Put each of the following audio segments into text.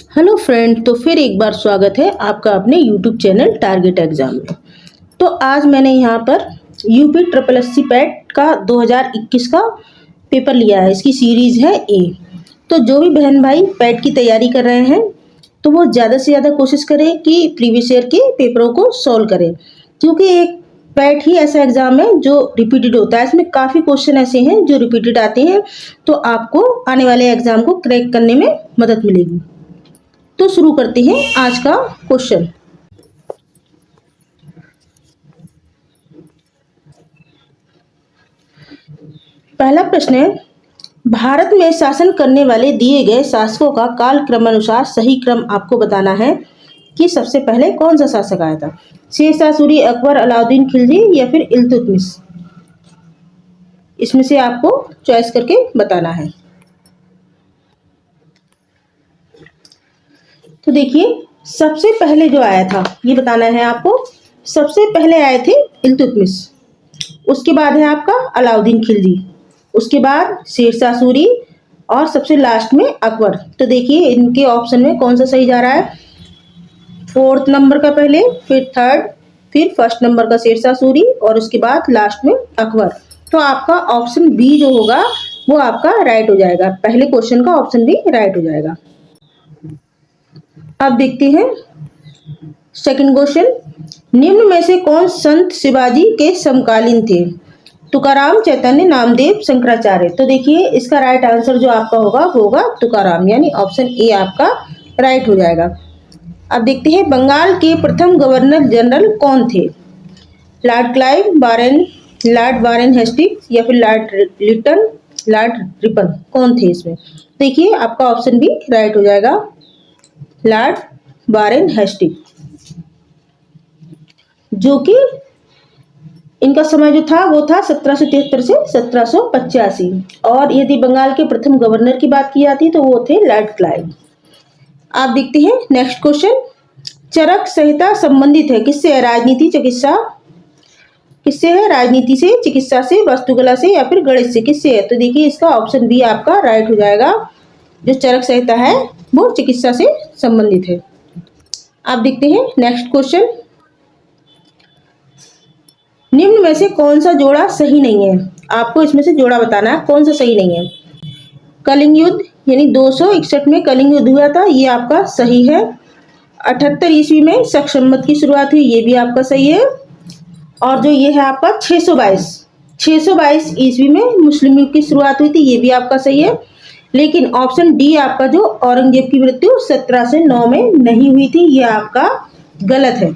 Hello friend, तो फिर एक बार स्वागत है आपका अपने यूट्यूब चैनल टारगेट एग्जाम में। तो आज मैंने यहाँ पर यूपी ट्रिपल एससी पैट का 2021 का पेपर लिया है। इसकी सीरीज है ए। तो जो भी बहन भाई पैट की तैयारी कर रहे हैं तो वो ज़्यादा से ज़्यादा कोशिश करें कि प्रीवियस ईयर के पेपरों को सॉल्व करें, क्योंकि एक पैट ही ऐसा एग्जाम है जो रिपीटेड होता है। इसमें काफ़ी क्वेश्चन ऐसे हैं जो रिपीटेड आते हैं, तो आपको आने वाले एग्जाम को क्रैक करने में मदद मिलेगी। तो शुरू करते हैं आज का क्वेश्चन। पहला प्रश्न है, भारत में शासन करने वाले दिए गए शासकों का काल क्रमानुसार सही क्रम आपको बताना है कि सबसे पहले कौन सा शासक आया था। शेरशाह सूरी, अकबर, अलाउद्दीन खिलजी या फिर इल्तुतमिश। इसमें से आपको चॉइस करके बताना है। तो देखिए, सबसे पहले जो आया था ये बताना है आपको। सबसे पहले आए थे इल्तुतमिश, उसके बाद है आपका अलाउद्दीन खिलजी, उसके बाद शेरशाह सूरी और सबसे लास्ट में अकबर। तो देखिए इनके ऑप्शन में कौन सा सही जा रहा है। फोर्थ नंबर का पहले, फिर थर्ड, फिर फर्स्ट नंबर का शेरशाह सूरी और उसके बाद लास्ट में अकबर। तो आपका ऑप्शन बी जो होगा वो आपका राइट हो जाएगा। पहले क्वेश्चन का ऑप्शन बी राइट हो जाएगा। अब देखते हैं सेकंड क्वेश्चन। निम्न में से कौन संत शिवाजी के समकालीन थे। तुकाराम, चैतन्य, नामदेव, शंकराचार्य। तो देखिए इसका राइट आंसर जो आपका होगा वो होगा तुकाराम, यानी ऑप्शन ए आपका राइट हो जाएगा। अब देखते हैं बंगाल के प्रथम गवर्नर जनरल कौन थे। Lord Clive, Lord Warren Hastings या फिर लॉर्ड लिटन, लॉर्ड रिपन। कौन थे इसमें। देखिए आपका ऑप्शन बी राइट हो जाएगा, लॉर्ड वारेन हेस्टिंग्स, जो कि इनका समय जो था वो था 1773 से 1785। और यदि बंगाल के प्रथम गवर्नर की बात की जाती तो वो थे लॉर्ड क्लाइव। आप देखते हैं नेक्स्ट क्वेश्चन। चरक संहिता संबंधित है किससे। राजनीति, चिकित्सा। किससे है। राजनीति से, चिकित्सा से, वास्तुकला से या फिर गणित से। किससे है। तो देखिए इसका ऑप्शन बी आपका राइट हो जाएगा। जो चरक संहिता है वो चिकित्सा से संबंधित है। आप देखते हैं नेक्स्ट क्वेश्चन। निम्न में से कौन सा जोड़ा सही नहीं है। आपको इसमें से जोड़ा बताना है कौन सा सही नहीं है। कलिंग युद्ध, यानी 261 में कलिंग युद्ध हुआ था, ये आपका सही है। 78 ईस्वी में शक संवत की शुरुआत हुई, ये भी आपका सही है। और जो ये है आपका 622 ईस्वी में मुस्लिम युग की शुरुआत हुई थी, ये भी आपका सही है। लेकिन ऑप्शन डी आपका जो औरंगजेब की मृत्यु 17 से 9 में नहीं हुई थी, ये आपका गलत है।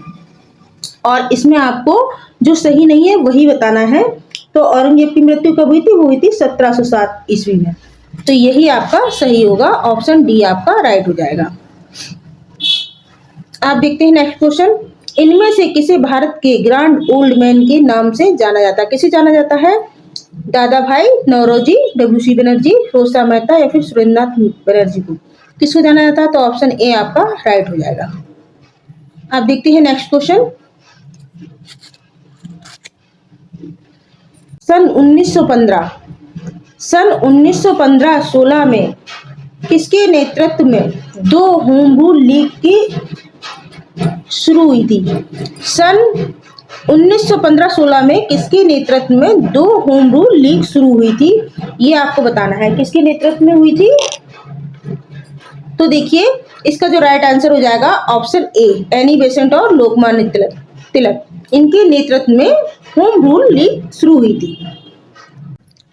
और इसमें आपको जो सही नहीं है वही बताना है। तो औरंगजेब की मृत्यु कब हुई थी। वो हुई थी 1707 ईस्वी में। तो यही आपका सही होगा, ऑप्शन डी आपका राइट हो जाएगा। आप देखते हैं नेक्स्ट क्वेश्चन। इनमें से किसे भारत के ग्रैंड ओल्ड मैन के नाम से जाना जाता है। किसे जाना जाता है। दादा भाई नौरोजी, डब्ल्यू.सी. बनर्जी, रोसा मेहता या फिर सुरेंद्रनाथ बनर्जी को किसको जाना जाता है। तो ऑप्शन ए आपका राइट हो जाएगा। आप देखते हैं नेक्स्ट क्वेश्चन। सन 1915-16 में किसके नेतृत्व में दो होम रूल लीग की शुरू हुई थी। सन 1915-16 में किसके नेतृत्व में दो होम रूल लीग शुरू हुई थी, ये आपको बताना है। किसके नेतृत्व में हुई थी। तो देखिए इसका जो राइट आंसर हो जाएगा ऑप्शन ए, एनी बेसेंट और लोकमान्य तिलक, इनके नेतृत्व में होम रूल लीग शुरू हुई थी।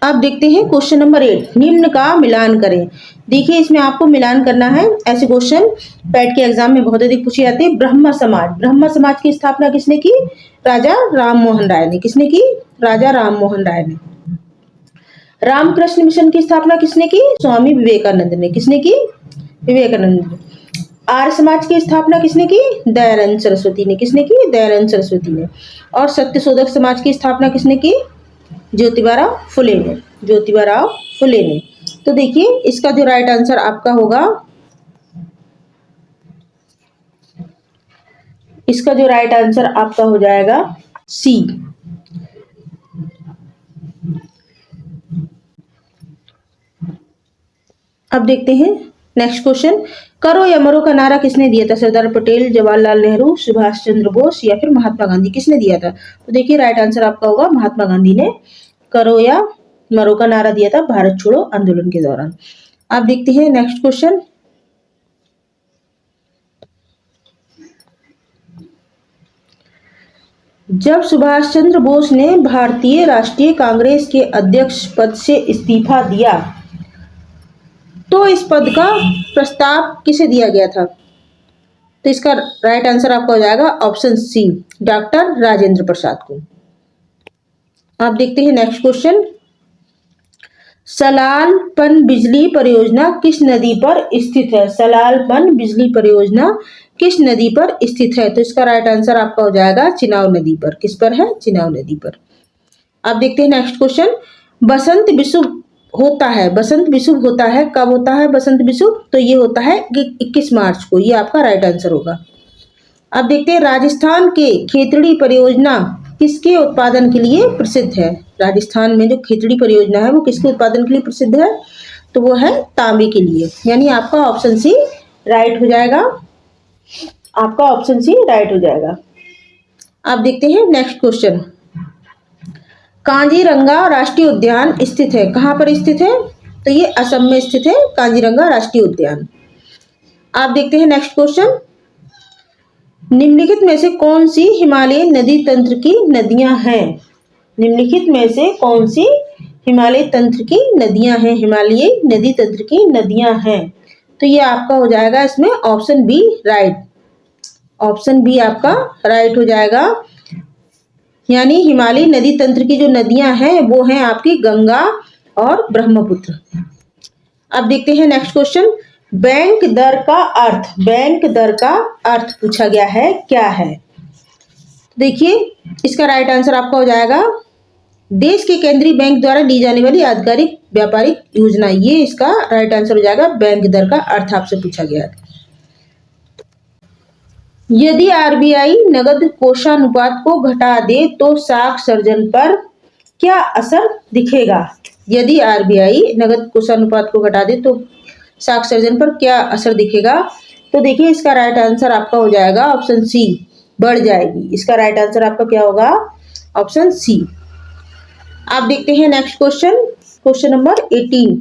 अब देखते हैं क्वेश्चन नंबर 8। निम्न का मिलान करें। देखिए इसमें आपको मिलान करना है। ऐसे क्वेश्चन पैट के एग्जाम में बहुत अधिक पूछे जाते हैं। ब्रह्म समाज की स्थापना किसने की। राजा राम मोहन राय ने। किसने की। राजा राम मोहन राय ने। रामकृष्ण मिशन की स्थापना किसने की। स्वामी विवेकानंद ने। किसने की। विवेकानंद ने। आर्य समाज की स्थापना किसने की। दयानंद सरस्वती ने। किसने की। दयानंद सरस्वती ने। और सत्यशोधक समाज की स्थापना किसने की। ज्योतिबाराव फुले ने। ज्योतिबाराव फुले ने। तो देखिए इसका जो राइट आंसर आपका होगा, इसका जो राइट आंसर आपका हो जाएगा सी। अब देखते हैं नेक्स्ट क्वेश्चन। करो या मरो का नारा किसने दिया था? सरदार पटेल, जवाहरलाल नेहरू, सुभाष चंद्र बोस या फिर महात्मा गांधी? किसने दिया था? तो देखिए राइट आंसर आपका होगा महात्मा गांधी ने करो या मरो का नारा दिया था भारत छोड़ो आंदोलन के दौरान। आप देखते हैं नेक्स्ट क्वेश्चन। जब सुभाष चंद्र बोस ने भारतीय राष्ट्रीय कांग्रेस के अध्यक्ष पद से इस्तीफा दिया तो इस पद का प्रस्ताव किसे दिया गया था? तो इसका राइट आंसर आपका हो जाएगा option C, doctor Rajendra Prasad को। आप देखते हैं नेक्स्ट क्वेश्चन। सलाल पनबिजली परियोजना किस नदी पर स्थित है? सलाल पनबिजली परियोजना किस नदी पर स्थित है? तो इसका राइट आंसर आपका हो जाएगा चिनाब नदी पर। किस पर है? चिनाब नदी पर। आप देखते हैं नेक्स्ट क्वेश्चन। बसंत विषुव होता है, बसंत विषुव होता है, कब होता है बसंत विषुव? तो ये होता है 21 मार्च को। ये आपका राइट आंसर होगा। अब देखते हैं राजस्थान के खेतड़ी परियोजना किसके उत्पादन के लिए प्रसिद्ध है? राजस्थान में जो खेतड़ी परियोजना है वो किसके उत्पादन के लिए प्रसिद्ध है? तो वो है तांबे के लिए। यानी आपका ऑप्शन सी राइट हो जाएगा। आपका ऑप्शन सी राइट हो जाएगा। आप देखते हैं नेक्स्ट क्वेश्चन। कांजीरंगा राष्ट्रीय उद्यान स्थित है, कहाँ पर स्थित है? तो ये असम में स्थित है कांजीरंगा राष्ट्रीय उद्यान। आप देखते हैं नेक्स्ट क्वेश्चन। निम्नलिखित में से कौन सी हिमालयी नदी तंत्र की नदियां हैं? निम्नलिखित में से कौन सी हिमालय तंत्र की नदियां हैं? हिमालयी नदी तंत्र की नदियां हैं। तो ये आपका हो जाएगा इसमें option B right. Option B आपका राइट हो जाएगा। यानी हिमालयी नदी तंत्र की जो नदियां हैं वो हैं आपकी गंगा और ब्रह्मपुत्र। अब देखते हैं नेक्स्ट क्वेश्चन। बैंक दर का अर्थ, बैंक दर का अर्थ पूछा गया है, क्या है? देखिए इसका राइट आंसर आपका हो जाएगा देश के केंद्रीय बैंक द्वारा ली जाने वाली आधिकारिक व्यापारिक योजना। ये इसका राइट आंसर हो जाएगा। बैंक दर का अर्थ आपसे पूछा गया है। यदि आरबीआई नगद कोषानुपात को घटा दे तो साख सर्जन पर क्या असर दिखेगा? यदि आरबीआई नगद कोषानुपात को घटा दे तो साख सर्जन पर क्या असर दिखेगा? तो देखिए इसका राइट आंसर आपका हो जाएगा ऑप्शन सी, बढ़ जाएगी। इसका राइट आंसर आपका क्या होगा? Option C. आप देखते हैं नेक्स्ट क्वेश्चन। Question number 18।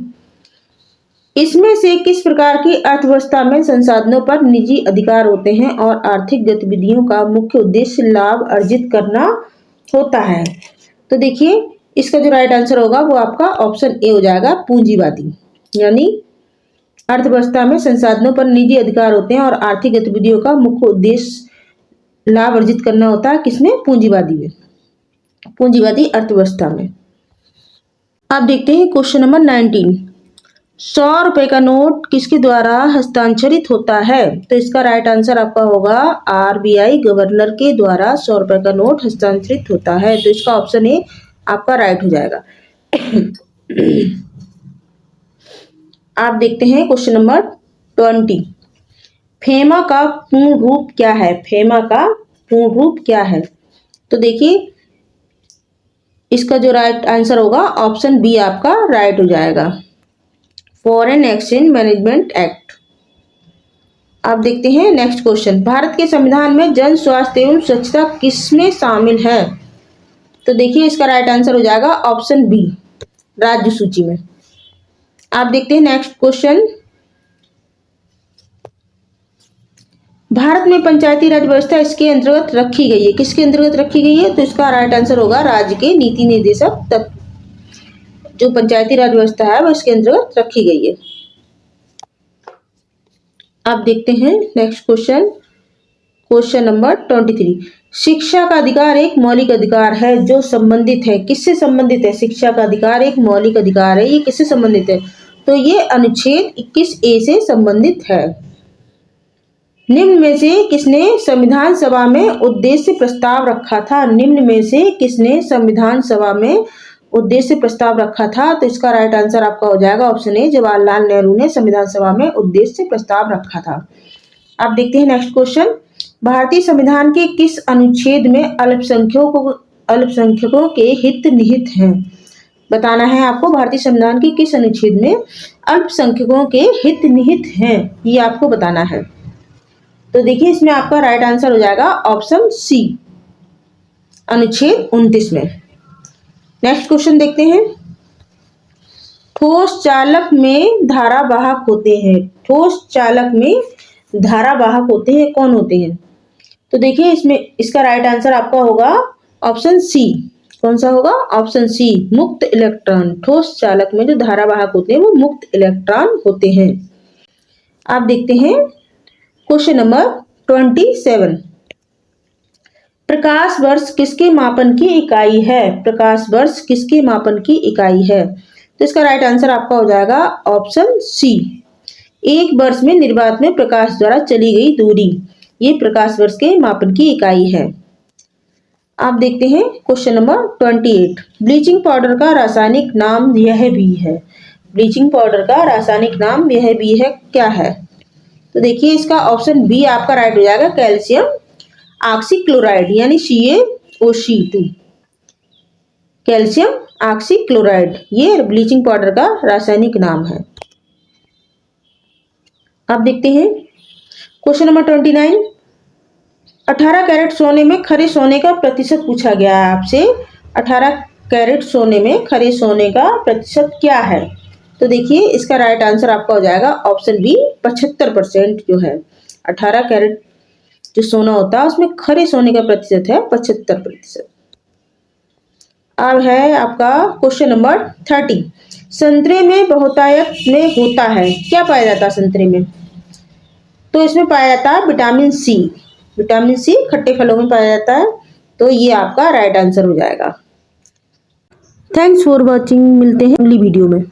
इसमें से किस प्रकार की अर्थव्यवस्था में संसाधनों पर निजी अधिकार होते हैं और आर्थिक गतिविधियों का मुख्य उद्देश्य लाभ अर्जित करना होता है? तो देखिए इसका जो राइट आंसर होगा वो आपका ऑप्शन ए हो जाएगा, पूंजीवादी। यानी अर्थव्यवस्था में संसाधनों पर निजी अधिकार होते हैं और आर्थिक गतिविधियों का मुख्य उद्देश्य लाभ अर्जित करना होता है। किसमें? पूंजीवादी में, पूंजीवादी अर्थव्यवस्था में। आप देखते हैं क्वेश्चन नंबर 19। 100 रुपए का नोट किसके द्वारा हस्तांतरित होता है? तो इसका राइट आंसर आपका होगा आरबीआई गवर्नर के द्वारा 100 रुपए का नोट हस्तांतरित होता है। तो इसका ऑप्शन ए आपका राइट हो जाएगा। आप देखते हैं क्वेश्चन नंबर 20। फेमा का पूर्ण रूप क्या है? फेमा का पूर्ण रूप क्या है? तो देखिए इसका जो राइट आंसर होगा ऑप्शन बी आपका राइट हो जाएगा, फॉरेन एक्सचेंज मैनेजमेंट एक्ट। आप देखते हैं नेक्स्ट क्वेश्चन। भारत के संविधान में जन स्वास्थ्य एवं स्वच्छता किसमें शामिल है? तो देखिए इसका राइट आंसर हो जाएगा ऑप्शन बी, राज्य सूची में। आप देखते हैं नेक्स्ट क्वेश्चन। भारत में पंचायती राज व्यवस्था इसके अंतर्गत रखी गई है, किसके अंतर्गत रखी गई है? तो इसका राइट आंसर होगा राज्य के नीति निर्देशक तत्व। जो पंचायती राज व्यवस्था है वो इसके अंतर्गत रखी गई है। आप देखते हैं नेक्स्ट क्वेश्चन। Question number 23। शिक्षा का अधिकार एक मौलिक अधिकार है जो संबंधित है, किससे संबंधित है? शिक्षा का अधिकार एक मौलिक अधिकार है, ये किससे संबंधित है? तो ये अनुच्छेद 21A से संबंधित है। निम्न में से किसने संविधान सभा में उद्देश्य प्रस्ताव रखा था? निम्न में से किसने संविधान सभा में उद्देश्य प्रस्ताव रखा था? तो इसका राइट आंसर आपका हो जाएगा ऑप्शन ए, जवाहरलाल नेहरू ने संविधान सभा में उद्देश्य प्रस्ताव रखा था। आप देखते हैं नेक्स्ट क्वेश्चन। भारतीय संविधान के किस अनुच्छेद में अल्पसंख्यकों के हित निहित हैं? बताना है आपको भारतीय संविधान के किस अनुच्छेद में अल्पसंख्यकों के हित निहित हैं, ये आपको बताना है। तो देखिए इसमें आपका राइट आंसर हो जाएगा ऑप्शन सी, अनुच्छेद 29 में। नेक्स्ट क्वेश्चन देखते हैं। ठोस चालक में धारावाहक होते हैं। ठोस चालक में धारावाहक होते हैं, कौन होते हैं? तो देखिए इसमें इसका राइट आंसर आपका होगा ऑप्शन सी। कौन सा होगा? ऑप्शन सी, मुक्त इलेक्ट्रॉन। ठोस चालक में जो धारावाहक होते हैं वो मुक्त इलेक्ट्रॉन होते हैं। आप देखते हैं क्वेश्चन नंबर 27। प्रकाश वर्ष किसके मापन की इकाई है? प्रकाश वर्ष किसके मापन की इकाई है? तो इसका राइट आंसर आपका हो जाएगा ऑप्शन सी, एक वर्ष में निर्वात में प्रकाश द्वारा चली गई दूरी, ये प्रकाश वर्ष के मापन की इकाई है। आप देखते हैं क्वेश्चन नंबर 28। ब्लीचिंग पाउडर का रासायनिक नाम यह भी है। ब्लीचिंग पाउडर का रासायनिक नाम यह भी है, क्या है? तो देखिए इसका ऑप्शन बी आपका राइट हो जाएगा, कैल्शियम ऑक्सीक्लोराइड यानी CaOC2। कैल्शियम ऑक्सीक्लोराइड ये ब्लीचिंग पाउडर का रासायनिक नाम है। आप देखते हैं क्वेश्चन नंबर 29। 18 कैरेट सोने में खरे सोने का प्रतिशत पूछा गया है आपसे। 18 कैरेट सोने में खरे सोने का प्रतिशत क्या है? तो देखिए इसका राइट आंसर आपका हो जाएगा ऑप्शन बी, 75% जो है। 18 कैरेट जो सोना होता है उसमें खरे सोने का प्रतिशत है 75%। अब है आपका क्वेश्चन नंबर 30। संतरे में बहुतायत में होता है, क्या पाया जाता है संतरे में? तो इसमें पाया जाता है विटामिन सी। विटामिन सी खट्टे फलों में पाया जाता है, तो ये आपका राइट आंसर हो जाएगा। थैंक्स फॉर वॉचिंग, मिलते हैं अगली वीडियो में।